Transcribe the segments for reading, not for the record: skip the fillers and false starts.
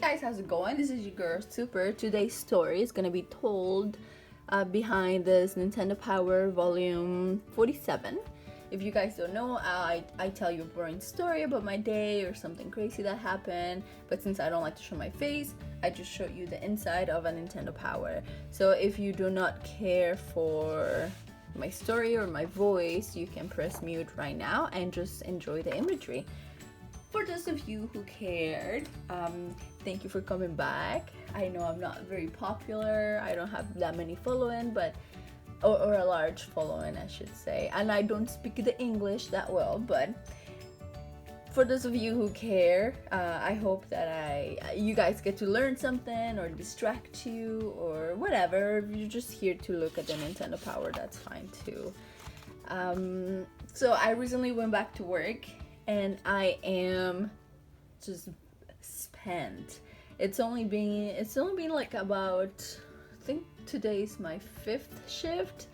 guys, how's it going? This is your girl Super. Today's story is gonna be told behind this Nintendo Power Volume 47. If you guys don't know, I tell you a boring story about my day or something crazy that happened, but since I don't like to show my face, I just show you the inside of a Nintendo Power. So if you do not care for my story or my voice, you can press mute right now and just enjoy the imagery. For those of you who cared, thank you for coming back. I know I'm not very popular, I don't have that many following, but or a large following I should say, and I don't speak the English that well, but for those of you who care, I hope that you guys get to learn something or distract you or whatever. If you're just here to look at the Nintendo Power, that's fine too. So I recently went back to work and I am just spent. It's only been like about, I think today's my 5th shift,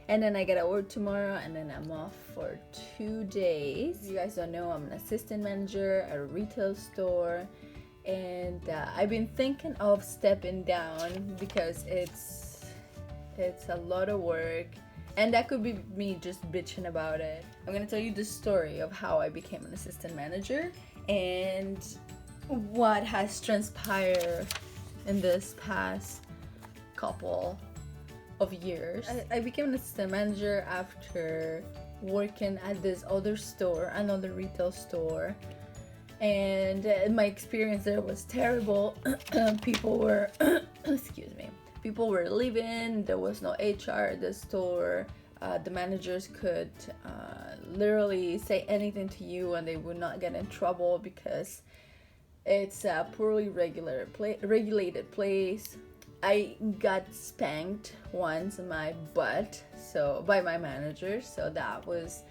and then I get to work tomorrow, and then I'm off for 2 days. If you guys don't know, I'm an assistant manager at a retail store, and I've been thinking of stepping down because it's a lot of work. And that could be me just bitching about it. I'm gonna tell you the story of how I became an assistant manager and what has transpired in this past couple of years. I became an assistant manager after working at this other store, another retail store, and my experience there was terrible. People were excuse me. People were leaving, there was no HR at the store, the managers could literally say anything to you and they would not get in trouble because it's a poorly regulated place. I got spanked once in my butt by my manager, so that was,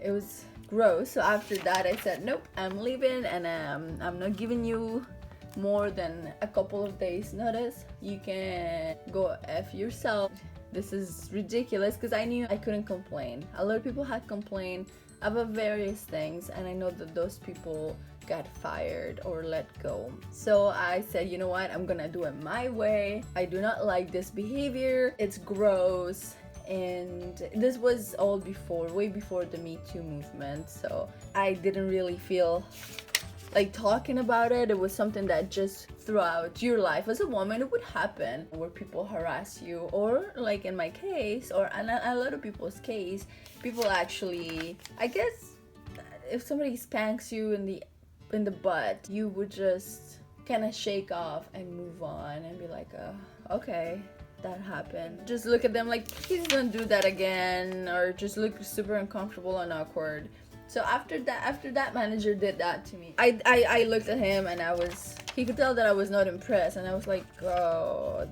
it was gross. So after that I said, nope, I'm leaving, and I'm not giving you more than a couple of days notice. You can go F yourself. This is ridiculous, because I knew I couldn't complain. A lot of people had complained about various things, and I know that those people got fired or let go. So I said, you know what, I'm gonna do it my way. I do not like this behavior, it's gross. And this was all way before the Me Too movement, so I didn't really feel like talking about it. It was something that just throughout your life as a woman it would happen, where people harass you, or like in my case, or in a lot of people's case, people actually, I guess, if somebody spanks you in the butt, you would just kind of shake off and move on and be like, okay, that happened. Just look at them like, please don't do that again, or just look super uncomfortable and awkward. So after that manager did that to me, I looked at him and he could tell that I was not impressed, and I was like, oh,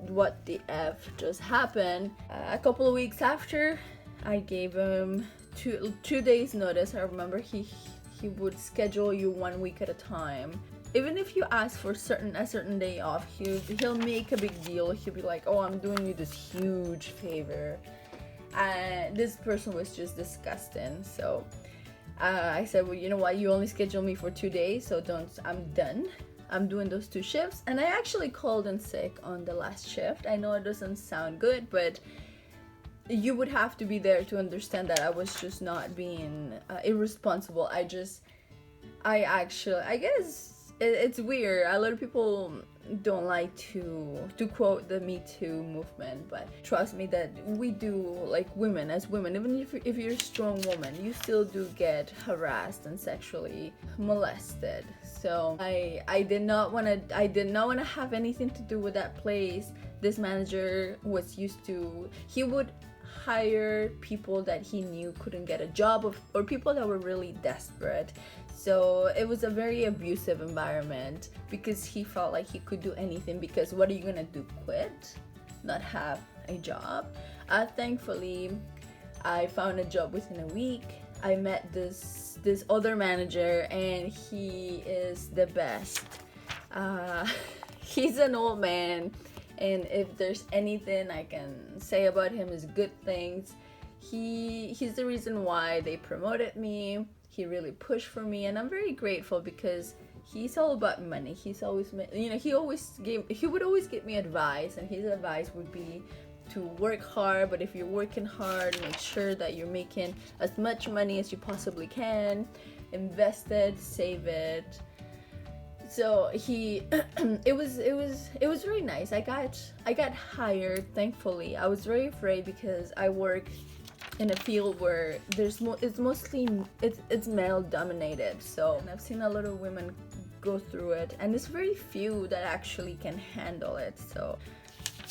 what the F just happened? A couple of weeks after, I gave him two days notice. I remember he would schedule you 1 week at a time. Even if you ask for a certain day off, he'll make a big deal. He'll be like, oh, I'm doing you this huge favor. And this person was just disgusting. So I said, well, you know what, you only schedule me for 2 days, so I'm done. I'm doing those 2 shifts. And I actually called in sick on the last shift. I know it doesn't sound good, but you would have to be there to understand that I was just not being irresponsible. I guess it's weird. A lot of people don't like to quote the Me Too movement, but trust me that we do, like women, as women, even if you're a strong woman, you still do get harassed and sexually molested. So I did not want to have anything to do with that place. This manager was used to, he would hire people that he knew couldn't get a job, or people that were really desperate. So it was a very abusive environment because he felt like he could do anything, because what are you gonna do, quit? Not have a job? Thankfully, I found a job within a week. I met this other manager, and he is the best. He's an old man, and if there's anything I can say about him is good things. He's the reason why they promoted me. He really pushed for me, and I'm very grateful because he's all about money. He's always, he would always give me advice, and his advice would be to work hard, but if you're working hard, make sure that you're making as much money as you possibly can, invest it, save it. So he it was really nice. I got hired, thankfully. I was very afraid because I work in a field where it's mostly it's male dominated. So, and I've seen a lot of women go through it, and there's very few that actually can handle it. So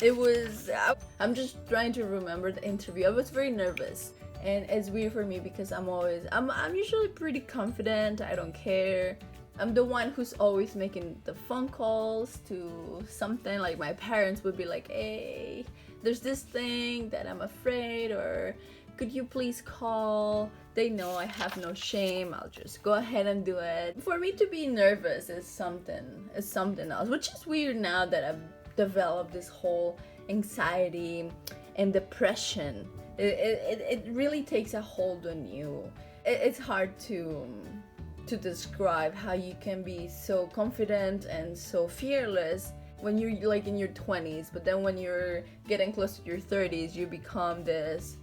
it was, I'm just trying to remember the interview. I was very nervous, and it's weird for me because I'm usually pretty confident. I don't care. I'm the one who's always making the phone calls to something. Like my parents would be like, hey, there's this thing that I'm afraid, or could you please call? They know I have no shame. I'll just go ahead and do it. For me to be nervous is something else, which is weird now that I've developed this whole anxiety and depression. It really takes a hold on you. It's hard to describe how you can be so confident and so fearless when you're like in your 20s, but then when you're getting close to your 30s, you become this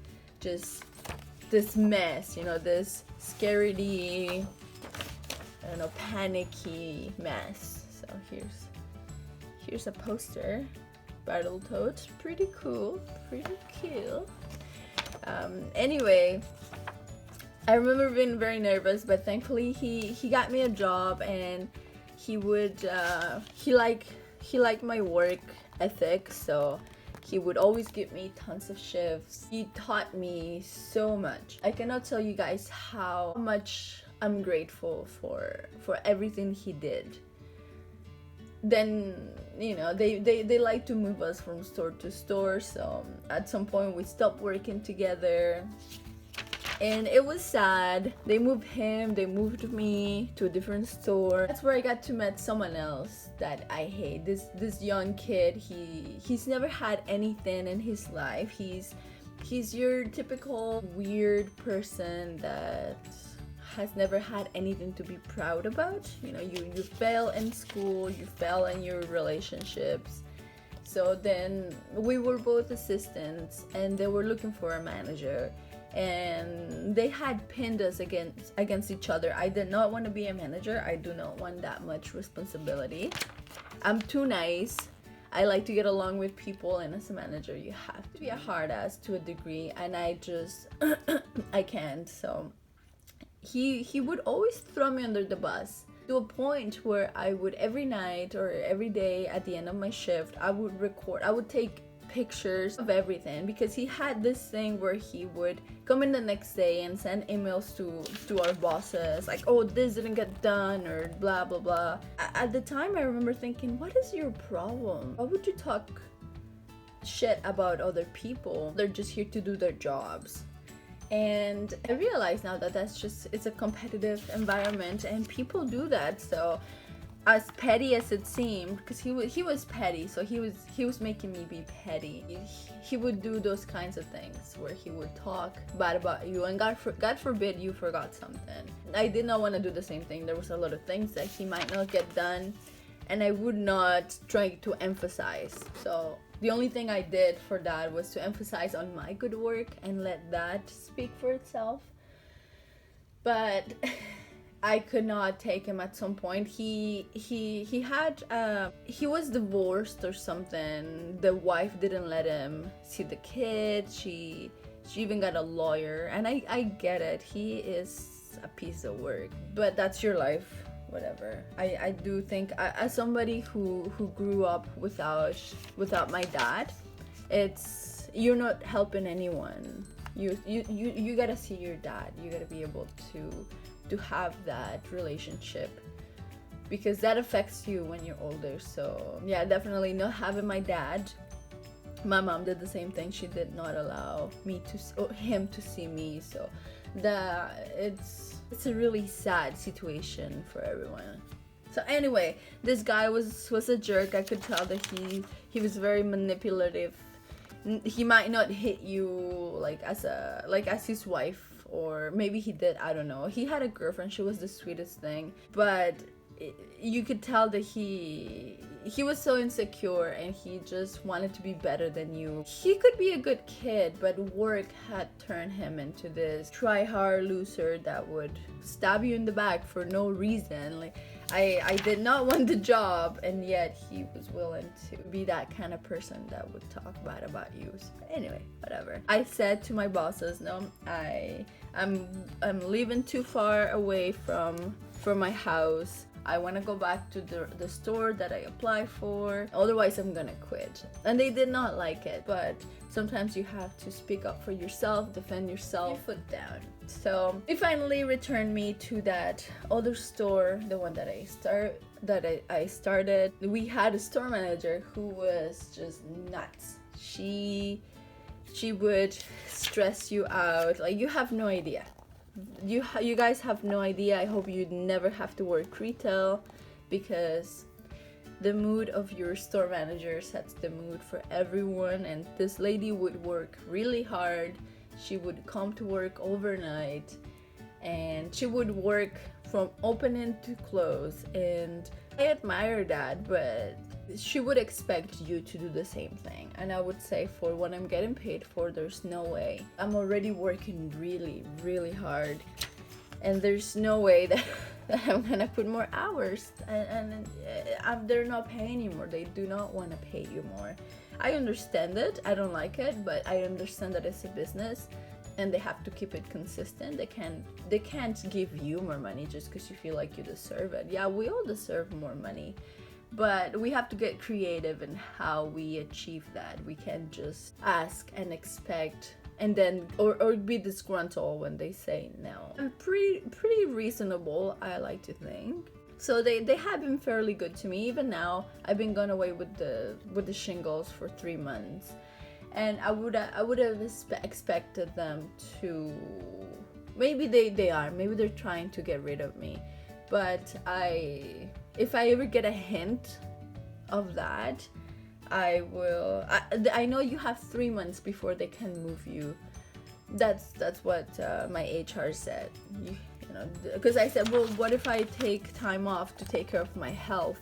mess, this scaredy, I don't know, panicky mess. So here's a poster, Battletoads, pretty cool, pretty cute. Anyway, I remember being very nervous, but thankfully he got me a job, and he liked my work ethic, so he would always give me tons of shifts. He taught me so much. I cannot tell you guys how much I'm grateful for everything he did. Then, they like to move us from store to store, so at some point we stopped working together. And it was sad. They moved me to a different store. That's where I got to meet someone else that I hate. This young kid, he's never had anything in his life. He's your typical weird person that has never had anything to be proud about. You fail in school, you fail in your relationships. So then we were both assistants, and they were looking for a manager. And they had pinned us against each other. I did not want to be a manager. I do not want that much responsibility. I'm too nice. I like to get along with people, and as a manager, you have to be a hard ass to a degree, and I just I can't. So he would always throw me under the bus, to a point where I would every night or every day at the end of my shift, I would take pictures of everything, because he had this thing where he would come in the next day and send emails to our bosses like, oh, this didn't get done, or blah blah blah. At the time, I remember thinking, what is your problem? Why would you talk shit about other people? They're just here to do their jobs. And I realize now that it's a competitive environment, and people do that. So as petty as it seemed, because he was petty, so he was making me be petty. He would do those kinds of things where he would talk bad about you, and God forbid you forgot something. I did not want to do the same thing. There was a lot of things that he might not get done, and I would not try to emphasize. So the only thing I did for that was to emphasize on my good work and let that speak for itself. But I could not take him at some point. He was divorced or something. The wife didn't let him see the kid. She even got a lawyer, and I get it. He is a piece of work, but that's your life, whatever. I do think, as somebody who grew up without my dad, you're not helping anyone. You gotta see your dad. You gotta be able to have that relationship, because that affects you when you're older. So yeah, definitely not having my dad. My mom did the same thing. She did not allow him to see me. So it's a really sad situation for everyone. So anyway, this guy was a jerk. I could tell that he was very manipulative. He might not hit you like as his wife, or maybe he did, I don't know. He had a girlfriend, she was the sweetest thing, but you could tell that he was so insecure and he just wanted to be better than you. He could be a good kid, but work had turned him into this try-hard loser that would stab you in the back for no reason. Like, I did not want the job, and yet he was willing to be that kind of person that would talk bad about you. So anyway, whatever. I said to my bosses, no, I'm living too far away from my house. I want to go back to the store that I applied for. Otherwise, I'm gonna quit. And they did not like it. But sometimes you have to speak up for yourself, defend yourself, your foot down. So they finally returned me to that other store, the one that I started. We had a store manager who was just nuts. She would stress you out. Like, you have no idea. You guys have no idea. I hope you never have to work retail, because the mood of your store manager sets the mood for everyone. And this lady would work really hard. She would come to work overnight, and she would work from opening to close, and I admire that, but she would expect you to do the same thing. And I would say, for what I'm getting paid for, there's no way. I'm already working really, really hard, and there's no way that I'm gonna put more hours, and they're not paying you more. They do not want to pay you more. I understand it. I don't like it, but I understand that it's a business and they have to keep it consistent. They can't give you more money just because you feel like you deserve it. Yeah, we all deserve more money, but we have to get creative in how we achieve that. We can't just ask and expect and then or be disgruntled when they say no. I'm pretty reasonable, I like to think. So they have been fairly good to me. Even now, I've been gone away with the shingles for 3 months, and I would have expected them to, maybe maybe they're trying to get rid of me, but if I ever get a hint of that, I will. I know you have 3 months before they can move you. That's what my HR said. You know, because I said, well, what if I take time off to take care of my health,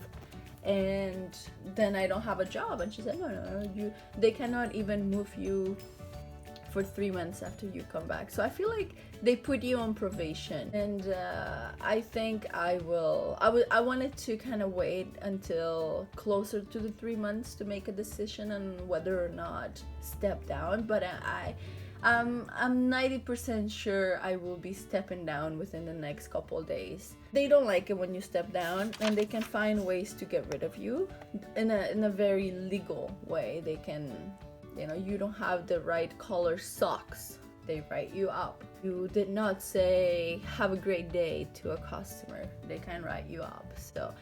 and then I don't have a job? And she said, no, they cannot even move you for 3 months after you come back. So I feel like they put you on probation, and I think I wanted to kind of wait until closer to the 3 months to make a decision on whether or not step down. But I'm 90% sure I will be stepping down within the next couple of days. They don't like it when you step down, and they can find ways to get rid of you in a very legal way. They can, you don't have the right color socks, they write you up. You did not say have a great day to a customer, they can write you up. So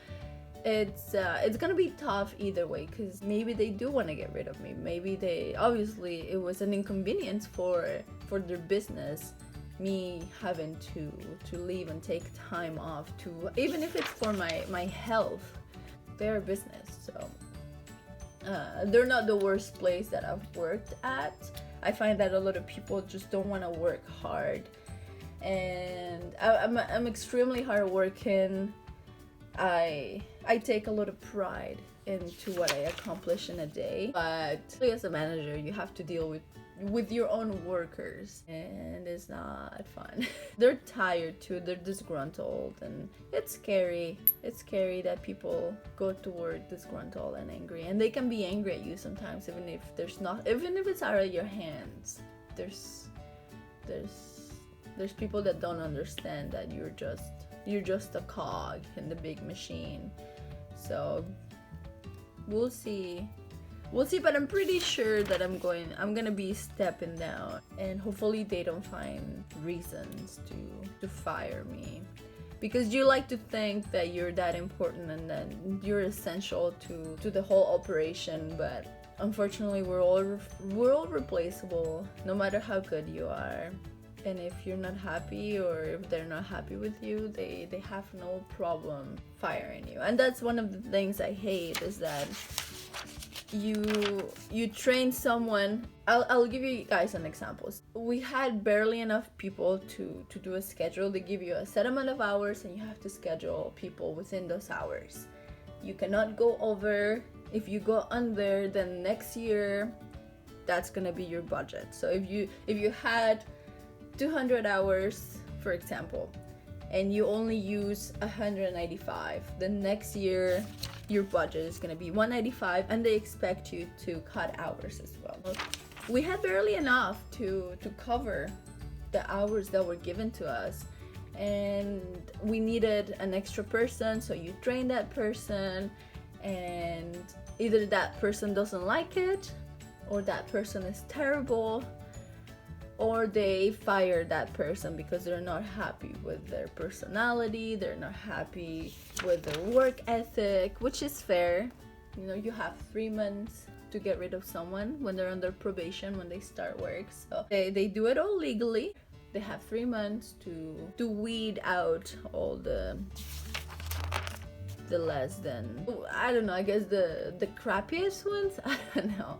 it's gonna be tough either way, because maybe they do want to get rid of me. Maybe obviously it was an inconvenience for their business, me having to leave and take time off, to even if it's for my health. They're a business, so they're not the worst place that I've worked at. I find that a lot of people just don't want to work hard, and I'm extremely hardworking. I take a lot of pride into what I accomplish in a day, but as a manager, you have to deal with your own workers, and it's not fun. They're tired too, they're disgruntled, and it's scary. It's scary that people go to work disgruntled and angry, and they can be angry at you sometimes, even if it's out of your hands. There's people that don't understand that you're just a cog in the big machine. So we'll see, but I'm pretty sure that I'm gonna be stepping down, and hopefully they don't find reasons to fire me, because you like to think that you're that important and that you're essential to the whole operation, but unfortunately we're all replaceable, no matter how good you are. And if you're not happy, or if they're not happy with you, they have no problem firing you. And that's one of the things I hate, is that you train someone. I'll give you guys an example. We had barely enough people to do a schedule. They give you a set amount of hours and you have to schedule people within those hours. You cannot go over. If you go under, then next year that's gonna be your budget. So if you had 200 hours, for example, and you only use 195, the next year your budget is gonna be 195, and they expect you to cut hours as well. We had barely enough to cover the hours that were given to us, and we needed an extra person, so you train that person, and either that person doesn't like it, or that person is terrible, or they fire that person because they're not happy with their personality, they're not happy with their work ethic, which is fair. You know, you have 3 months to get rid of someone when they're under probation, when they start work. So they do it all legally. They have 3 months to weed out all the less than, I don't know, I guess the crappiest ones. I don't know.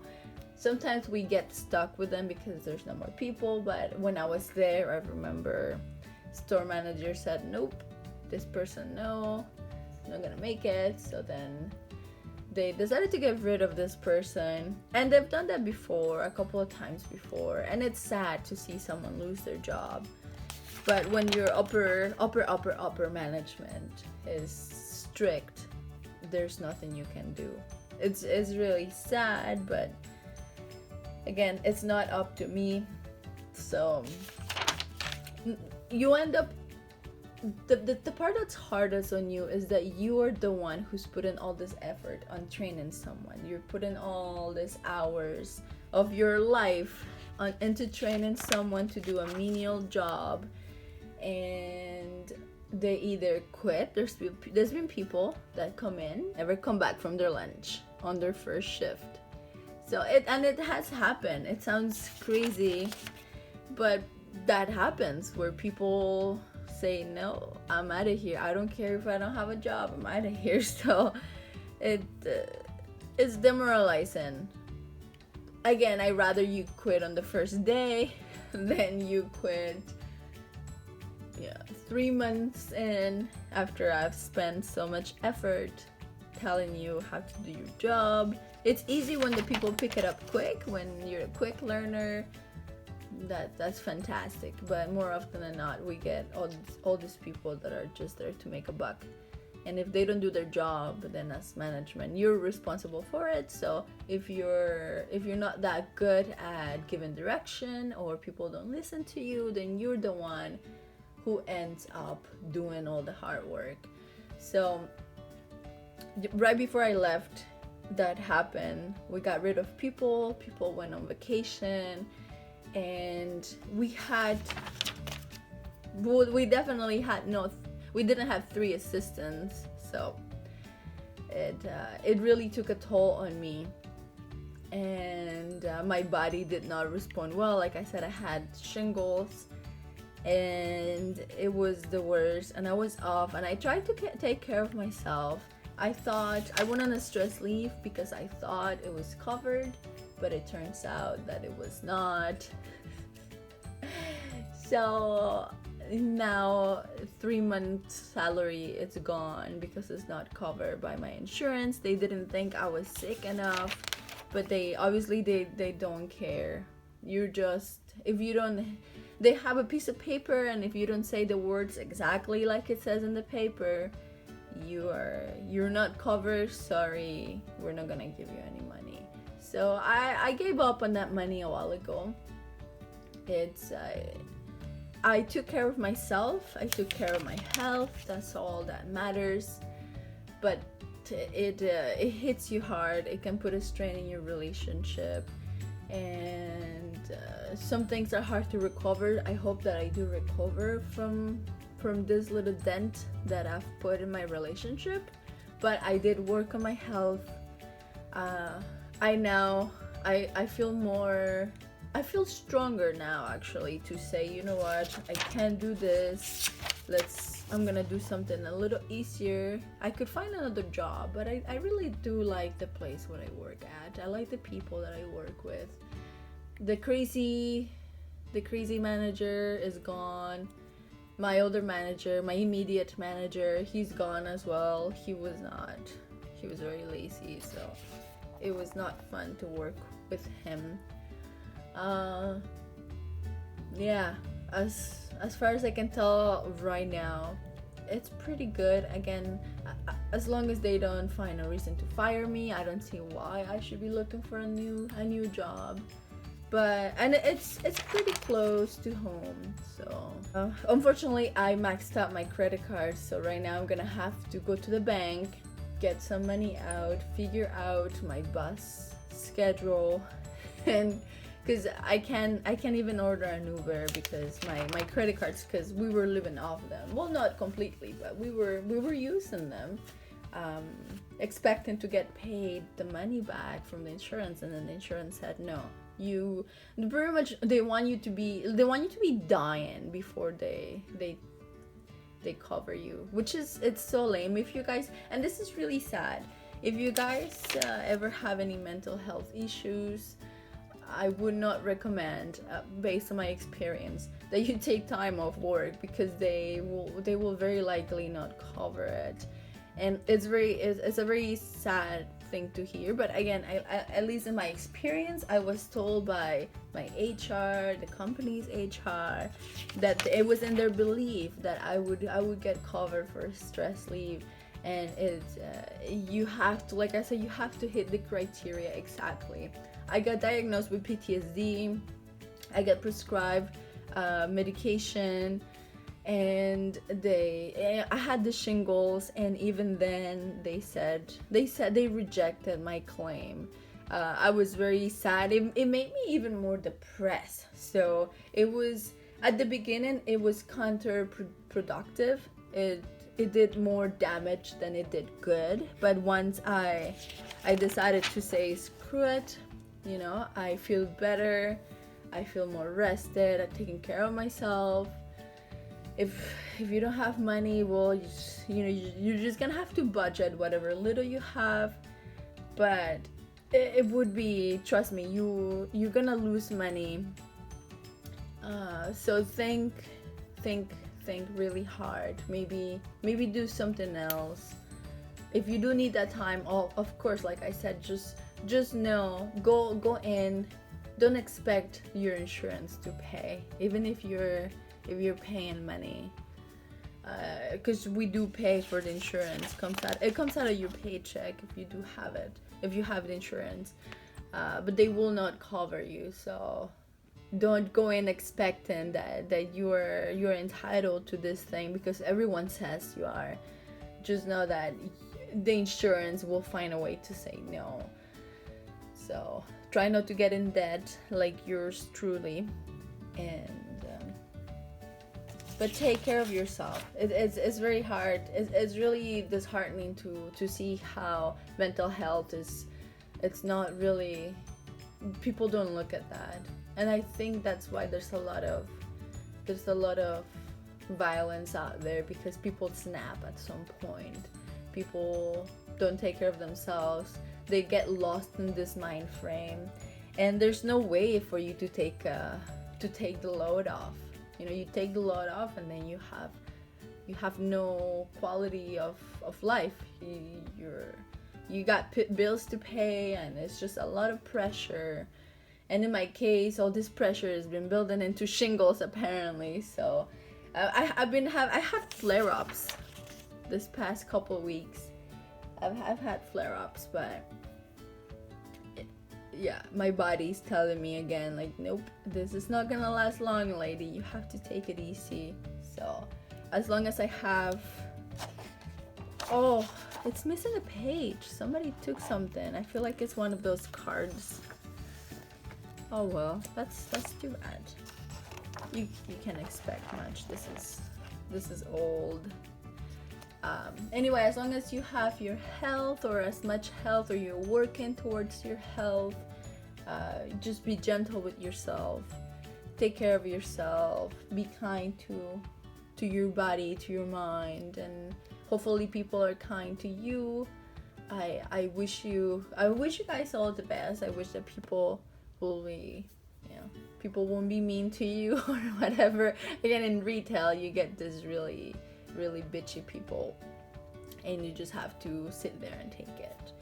Sometimes we get stuck with them because there's no more people, but when I was there, I remember store manager said, nope, this person, no, not gonna make it. So then they decided to get rid of this person, and they've done that before, a couple of times before, and it's sad to see someone lose their job. But when your upper management is strict, there's nothing you can do. It's really sad, but again, it's not up to me. So you end up, the part that's hardest on you is that you are the one who's put in all this effort on training someone. You're putting all these hours of your life into training someone to do a menial job, and they either quit. There's been people that come in, never come back from their lunch on their first shift. So it has happened. It sounds crazy, but that happens, where people say, no, I'm out of here. I don't care if I don't have a job. I'm out of here. So it's demoralizing. Again, I'd rather you quit on the first day than you quit 3 months in, after I've spent so much effort telling you how to do your job. It's easy when the people pick it up quick, when you're a quick learner. That's fantastic, but more often than not, we get all these people that are just there to make a buck, and if they don't do their job, then as management, you're responsible for it. So if you're not that good at giving direction, or people don't listen to you, then you're the one who ends up doing all the hard work. So right before I left, that happened. We got rid of people went on vacation, and we definitely had we didn't have 3 assistants. So it really took a toll on me, and my body did not respond well. Like I said, I had shingles, and it was the worst, and I was off, and I tried to take care of myself. I went on a stress leave because I thought it was covered, but it turns out that it was not. So now 3 months salary, it's gone because it's not covered by my insurance. They didn't think I was sick enough, but they don't care. You're just, if you don't, they have a piece of paper, and if you don't say the words exactly like it says in the paper, you're not covered. Sorry, we're not gonna give you any money. So I gave up on that money a while ago. I took care of myself. I took care of my health. That's all that matters. But it hits you hard. It can put a strain in your relationship, and some things are hard to recover. I hope that I do recover from this little dent that I've put in my relationship. But I did work on my health. I feel stronger now, actually, to say, you know what, I can't do this. I'm gonna do something a little easier. I could find another job, but I really do like the place where I work at. I like the people that I work with. The crazy manager is gone. My older manager, my immediate manager, he's gone as well. He was very lazy, so it was not fun to work with him. Yeah, as far as I can tell right now, it's pretty good. Again, as long as they don't find a reason to fire me, I don't see why I should be looking for a new job. But and it's pretty close to home, so unfortunately I maxed out my credit card, so right now I'm gonna have to go to the bank, get some money out, figure out my bus schedule, and because I can't even order an Uber because my credit cards, because we were living off them. Well, not completely, but we were using them, expecting to get paid the money back from the insurance, and then the insurance said no. You very much they want you to be dying before they cover you, which is, it's so lame. If you guys, and this is really sad, if you guys ever have any mental health issues, I would not recommend, based on my experience, that you take time off work, because they will very likely not cover it, and it's a very sad thing to hear. But again, I at least in my experience, I was told by my HR, the company's HR, that it was in their belief that I would get covered for stress leave. And it's you have to, like I said, you have to hit the criteria exactly. I got diagnosed with PTSD. I got prescribed medication, and I had the shingles, and even then they said they rejected my claim. I was very sad. It made me even more depressed. So it was, at the beginning, it was counterproductive. It did more damage than it did good. But once I decided to say screw it, I feel better. I feel more rested. I'm taking care of myself. If you don't have money, well, you're just gonna have to budget whatever little you have. But it would be, trust me, you're gonna lose money. So think really hard. Maybe do something else. If you do need that time, of course, like I said, just know, go in. Don't expect your insurance to pay, even if you're paying money, because we do pay for the insurance. It comes out of your paycheck if you do have it, if you have the insurance, but they will not cover you. So don't go in expecting that you're entitled to this thing because everyone says you are. Just know that the insurance will find a way to say no. So try not to get in debt like yours truly, and but take care of yourself. It's very hard. It's really disheartening to see how mental health is. It's not really, people don't look at that, and I think that's why there's a lot of violence out there, because people snap at some point. People don't take care of themselves. They get lost in this mind frame, and there's no way for you to take the load off. You take the load off, and then you have no quality of life. You got bills to pay, and it's just a lot of pressure. And in my case, all this pressure has been building into shingles apparently. So I had flare-ups this past couple weeks. I've had flare-ups, but yeah, my body's telling me again, like, nope, this is not gonna last long, lady. You have to take it easy. So as long as I have, oh, it's missing a page. Somebody took something. I feel like it's one of those cards. Oh well, that's too bad. You can't expect much. This is old. Anyway, as long as you have your health, or as much health, or you're working towards your health, just be gentle with yourself. Take care of yourself. Be kind to to your body, to your mind, and hopefully people are kind to you. I wish you guys all the best. I wish that people will be, people won't be mean to you or whatever. Again, in retail, you get this really, really bitchy people, and you just have to sit there and take it.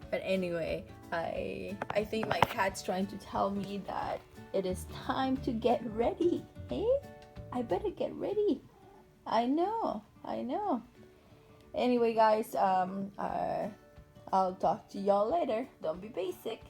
But anyway, I think my cat's trying to tell me that it is time to get ready. Hey, I better get ready. I know. Anyway, guys, I'll talk to y'all later. Don't be basic.